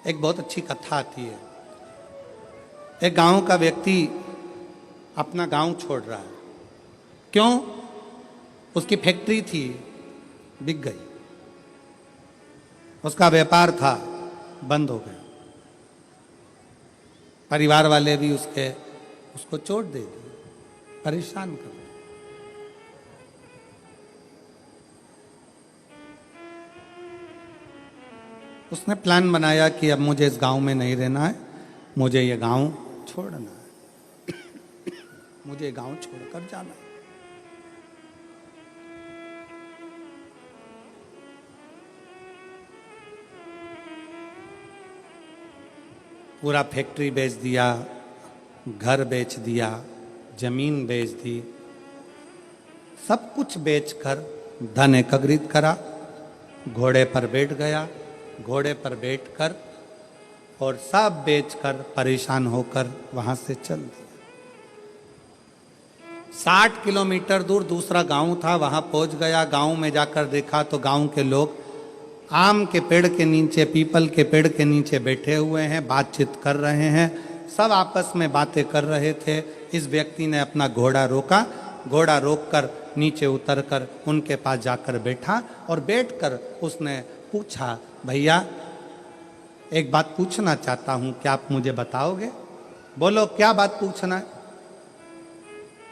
एक बहुत अच्छी कथा आती है। एक गांव का व्यक्ति अपना गांव छोड़ रहा है। क्यों? उसकी फैक्ट्री थी, बिक गई। उसका व्यापार था, बंद हो गया। परिवार वाले भी उसको चोट दे दी, परेशान कर दिया। उसने प्लान बनाया कि अब मुझे इस गांव में नहीं रहना है, मुझे ये गांव छोड़ना है, मुझे गांव छोड़कर जाना है। पूरा फैक्ट्री बेच दिया, घर बेच दिया, जमीन बेच दी, सब कुछ बेचकर धन एकत्रित करा, घोड़े पर बैठ गया, घोड़े पर बैठकर और सब बेचकर परेशान होकर वहां से चल दिया। 60 किलोमीटर दूर दूसरा गांव था, वहां पहुंच गया। गांव में जाकर देखा तो गांव के लोग आम के पेड़ के नीचे, पीपल के पेड़ के नीचे बैठे हुए हैं, बातचीत कर रहे हैं, सब आपस में बातें कर रहे थे। इस व्यक्ति ने अपना घोड़ा रोका, घोड़ा रोककर नीचे उतरकर उनके पास जाकर बैठा और बैठकर उसने पूछा, भैया एक बात पूछना चाहता हूं, क्या आप मुझे बताओगे? बोलो, क्या बात पूछना है?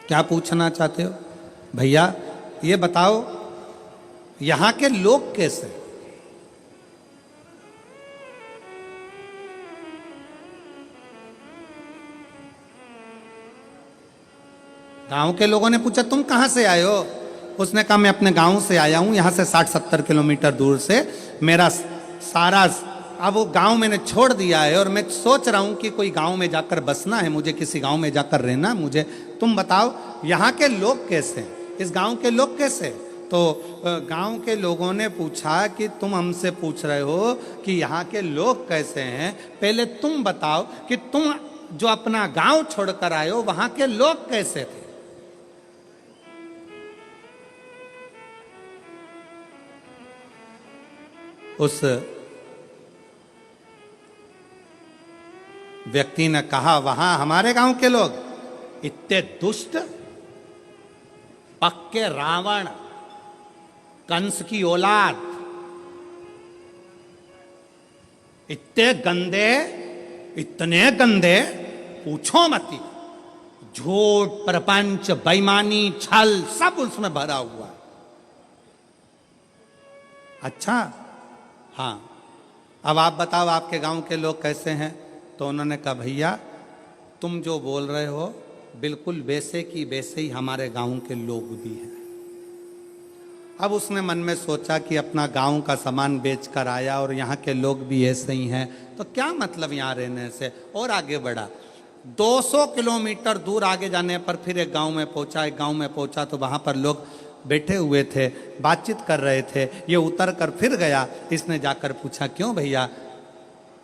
क्या पूछना चाहते हो? भैया ये बताओ, यहां के लोग कैसे? गांव के लोगों ने पूछा, तुम कहां से आए हो? उसने कहा, मैं अपने गांव से आया हूं, यहां से 60-70 किलोमीटर दूर से। मेरा सारा अब वो गांव मैंने छोड़ दिया है और मैं सोच रहा हूं कि कोई गांव में जाकर बसना है, मुझे किसी गांव में जाकर रहना मुझे। तुम बताओ यहां के लोग कैसे, इस गांव के लोग कैसे? तो गांव के लोगों ने पूछा कि तुम हमसे पूछ रहे हो कि यहाँ के लोग कैसे हैं, पहले तुम बताओ कि तुम जो अपना गांव छोड़कर आए हो वहां के लोग कैसे थे? उस व्यक्ति ने कहा, वहां हमारे गांव के लोग इतने दुष्ट, पक्के रावण, कंस की औलाद, इतने गंदे पूछो मती। झूठ, प्रपंच, बेईमानी, छल सब उसमें भरा हुआ। अच्छा, हाँ, अब आप बताओ आपके गांव के लोग कैसे हैं? तो उन्होंने कहा, भैया तुम जो बोल रहे हो बिल्कुल वैसे की वैसे ही हमारे गांव के लोग भी हैं। अब उसने मन में सोचा कि अपना गांव का सामान बेचकर आया और यहाँ के लोग भी ऐसे ही हैं, तो क्या मतलब यहाँ रहने से? और आगे बढ़ा, 200 किलोमीटर दूर आगे जाने पर फिर एक गांव में पहुंचा। एक गांव में पहुंचा तो वहाँ पर लोग बैठे हुए थे, बातचीत कर रहे थे। ये उतर कर फिर गया, इसने जाकर पूछा, क्यों भैया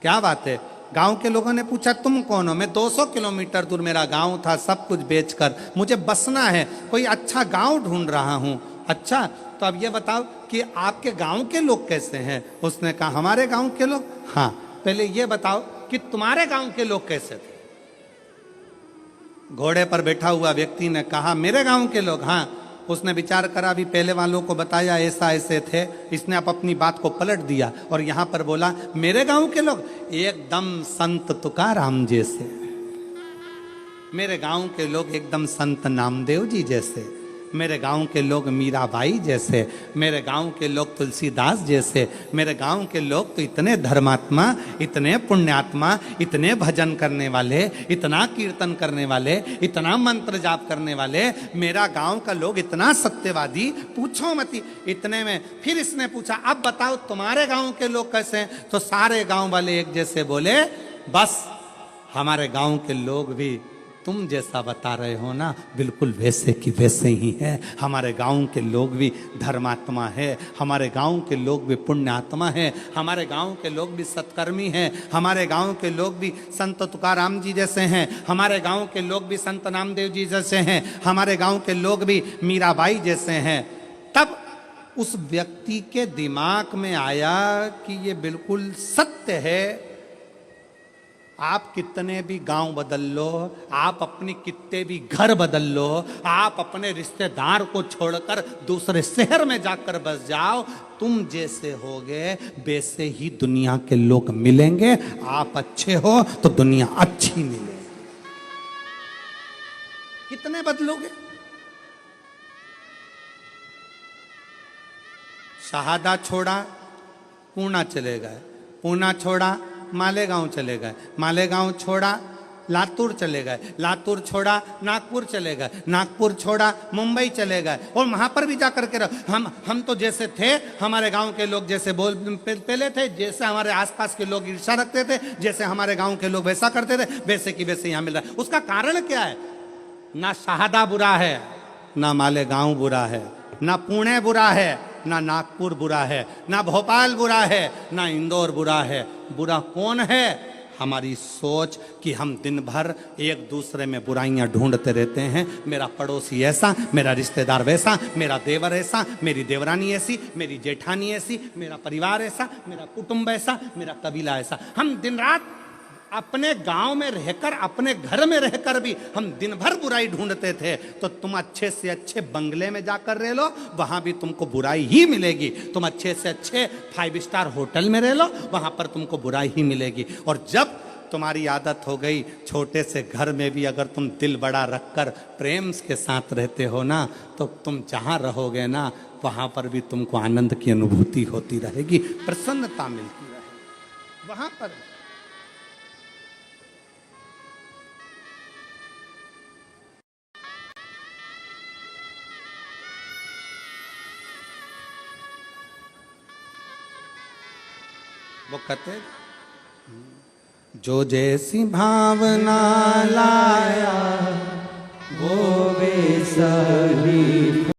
क्या बात है? गांव के लोगों ने पूछा, तुम कौन हो? मैं 200 किलोमीटर दूर मेरा गांव था, सब कुछ बेचकर मुझे बसना है, कोई अच्छा गांव ढूंढ रहा हूं। अच्छा, तो अब ये बताओ कि आपके गांव के लोग कैसे हैं? उसने कहा, हमारे गांव के लोग? हाँ, पहले ये बताओ कि तुम्हारे गांव के लोग कैसे थे? घोड़े पर बैठा हुआ व्यक्ति ने कहा, मेरे गांव के लोग? हाँ। उसने विचार करा, अभी पहले वालों को बताया ऐसा ऐसे थे, इसने अब अपनी बात को पलट दिया और यहां पर बोला, मेरे गांव के लोग एकदम संत तुकाराम जैसे, मेरे गांव के लोग एकदम संत नामदेव जी जैसे, मेरे गांव के लोग मीराबाई जैसे, मेरे गांव के लोग तुलसीदास जैसे, मेरे गांव के लोग तो इतने धर्मात्मा, इतने पुण्यात्मा, इतने भजन करने वाले, इतना कीर्तन करने वाले, इतना मंत्र जाप करने वाले, मेरा गांव का लोग इतना सत्यवादी, पूछो मत। इतने में फिर इसने पूछा, अब बताओ तुम्हारे गांव के लोग कैसे हैं? तो सारे गांव वाले एक जैसे बोले, बस हमारे गांव के लोग भी तुम जैसा बता रहे हो ना, बिल्कुल वैसे की वैसे ही है। हमारे गांव के लोग भी धर्मात्मा है, हमारे गांव के लोग भी पुण्यात्मा है, हमारे गांव के लोग भी सत्कर्मी हैं, हमारे गांव के लोग भी संत तुकाराम जी जैसे हैं, हमारे गांव के लोग भी संत नामदेव जी जैसे हैं, हमारे गांव के लोग भी मीराबाई जैसे हैं। तब उस व्यक्ति के दिमाग में आया कि ये बिल्कुल सत्य है आप कितने भी गांव बदल लो, आप अपनी कितने भी घर बदल लो, आप अपने रिश्तेदार को छोड़कर दूसरे शहर में जाकर बस जाओ, तुम जैसे होगे वैसे ही दुनिया के लोग मिलेंगे। आप अच्छे हो तो दुनिया अच्छी मिलेगी। कितने बदलोगे? शहादा छोड़ा पूना चले गए, पूना छोड़ा मालेगांव चले गए, मालेगांव छोड़ा लातूर चले गए, लातूर छोड़ा नागपुर चले गए, नागपुर छोड़ा मुंबई चले गए, और वहां पर भी जाकर के हम तो जैसे थे, हमारे गांव के लोग जैसे पहले थे, जैसे हमारे आसपास के लोग ईर्ष्या रखते थे, जैसे हमारे गांव के लोग वैसा करते थे, वैसे की वैसे यहां मिल रहा है। उसका कारण क्या है? ना शहादा बुरा है, ना मालेगांव बुरा है, ना पुणे बुरा है, ना नागपुर बुरा है, ना भोपाल बुरा है, ना इंदौर बुरा है। बुरा कौन है? हमारी सोच कि हम दिन भर एक दूसरे में बुराइयां ढूंढते रहते हैं। मेरा पड़ोसी ऐसा, मेरा रिश्तेदार वैसा, मेरा देवर ऐसा, मेरी देवरानी ऐसी, मेरी जेठानी ऐसी, मेरा परिवार ऐसा, मेरा कुटुंब ऐसा, मेरा कबीला ऐसा। हम दिन रात अपने गांव में रहकर, अपने घर में रहकर भी हम दिन भर बुराई ढूंढते थे। तो तुम अच्छे से अच्छे बंगले में जाकर रह लो, वहां भी तुमको बुराई ही मिलेगी। तुम अच्छे से अच्छे 5 स्टार होटल में रह लो, वहां पर तुमको बुराई ही मिलेगी। और जब तुम्हारी आदत हो गई छोटे से घर में भी अगर तुम दिल बड़ा रखकर प्रेम के साथ रहते हो ना, तो तुम जहां रहोगे ना, वहां पर भी तुमको आनंद की अनुभूति होती रहेगी, प्रसन्नता मिलती रहेगी वहां पर। वो कहते जो जैसी भावना लाया वो वैसा ही